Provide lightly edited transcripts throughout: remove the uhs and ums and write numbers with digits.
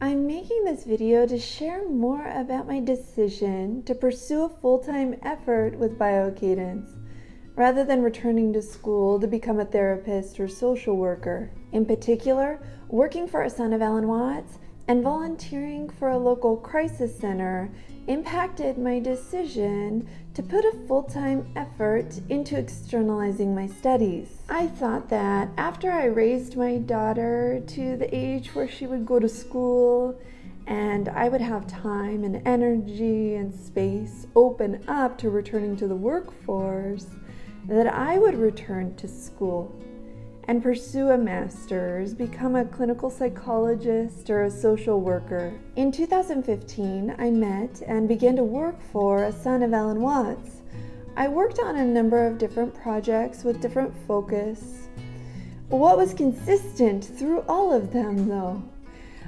I'm making this video to share more about my decision to pursue a full-time effort with Biocadence, rather than returning to school to become a therapist or social worker. In particular, working for a son of Alan Watts and volunteering for a local crisis center impacted my decision to put a full-time effort into externalizing my studies. I thought that after I raised my daughter to the age where she would go to school and I would have time and energy and space open up to returning to the workforce, that I would return to school and pursue a master's, become a clinical psychologist or a social worker. In 2015, I met and began to work for a son of Alan Watts. I worked on a number of different projects with different focus. What was consistent through all of them, though,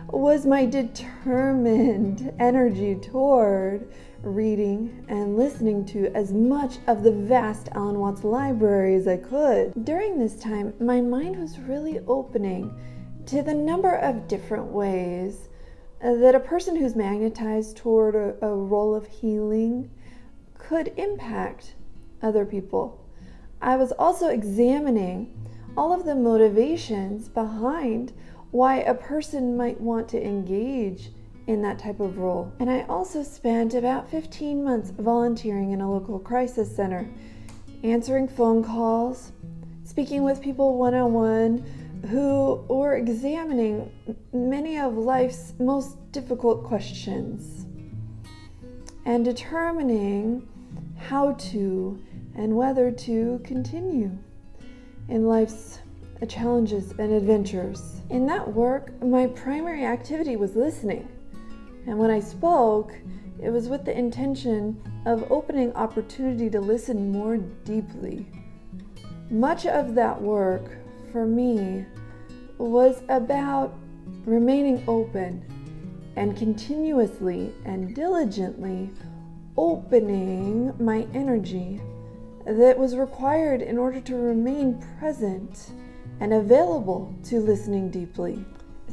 was my determined energy toward reading and listening to as much of the vast Alan Watts library as I could. During this time, my mind was really opening to the number of different ways that a person who's magnetized toward a role of healing could impact other people. I was also examining all of the motivations behind why a person might want to engage in that type of role. And I also spent about 15 months volunteering in a local crisis center, answering phone calls, speaking with people one-on-one who were examining many of life's most difficult questions and determining how to and whether to continue in life's challenges and adventures. In that work, my primary activity was listening. And when I spoke, it was with the intention of opening opportunity to listen more deeply. Much of that work, for me, was about remaining open and continuously and diligently opening my energy that was required in order to remain present and available to listening deeply.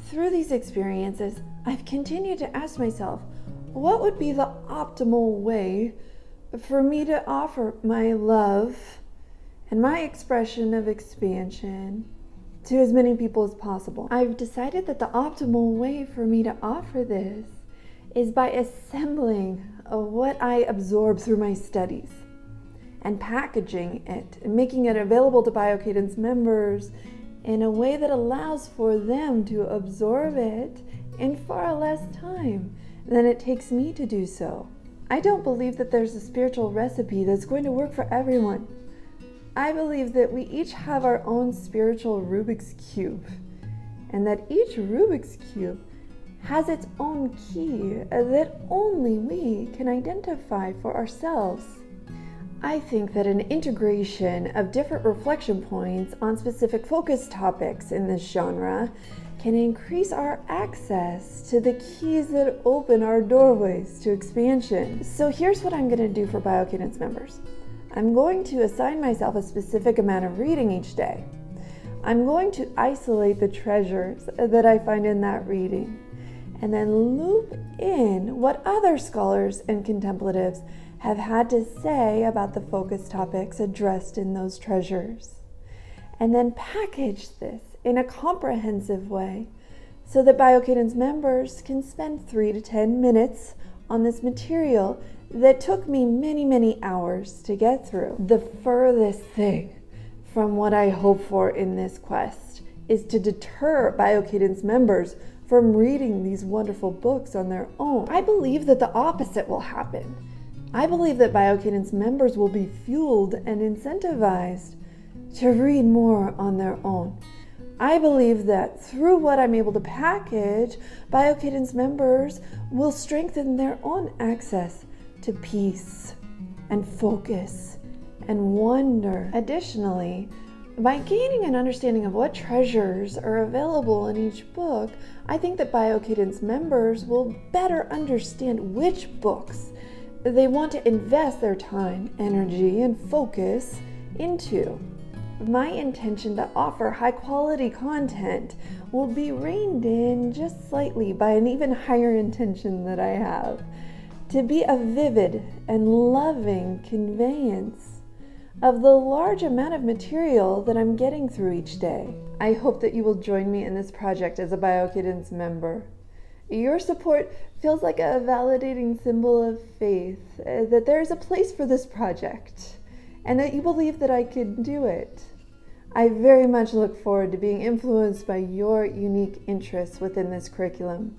Through these experiences, I've continued to ask myself, what would be the optimal way for me to offer my love and my expression of expansion to as many people as possible? I've decided that the optimal way for me to offer this is by assembling what I absorb through my studies and packaging it and making it available to Biocadence members in a way that allows for them to absorb it in far less time than it takes me to do so. I don't believe that there's a spiritual recipe that's going to work for everyone. I believe that we each have our own spiritual Rubik's Cube, and that each Rubik's Cube has its own key that only we can identify for ourselves. I think that an integration of different reflection points on specific focus topics in this genre can increase our access to the keys that open our doorways to expansion. So here's what I'm going to do for Biocadence members. I'm going to assign myself a specific amount of reading each day. I'm going to isolate the treasures that I find in that reading, and then loop in what other scholars and contemplatives have had to say about the focus topics addressed in those treasures, and then package this in a comprehensive way so that Biocadence members can spend 3 to 10 minutes on this material that took me many hours to get through. The furthest thing from what I hope for in this quest is to deter Biocadence members from reading these wonderful books on their own. I believe that the opposite will happen. I believe that Biocadence members will be fueled and incentivized to read more on their own. I believe that through what I'm able to package, Biocadence members will strengthen their own access to peace and focus and wonder. Additionally, by gaining an understanding of what treasures are available in each book, I think that Biocadence members will better understand which books they want to invest their time, energy, and focus into. My intention to offer high quality content will be reined in just slightly by an even higher intention that I have to be a vivid and loving conveyance of the large amount of material that I'm getting through each day. I hope that you will join me in this project as a Biocadence member. Your support feels like a validating symbol of faith that there is a place for this project and that you believe that I could do it. I very much look forward to being influenced by your unique interests within this curriculum.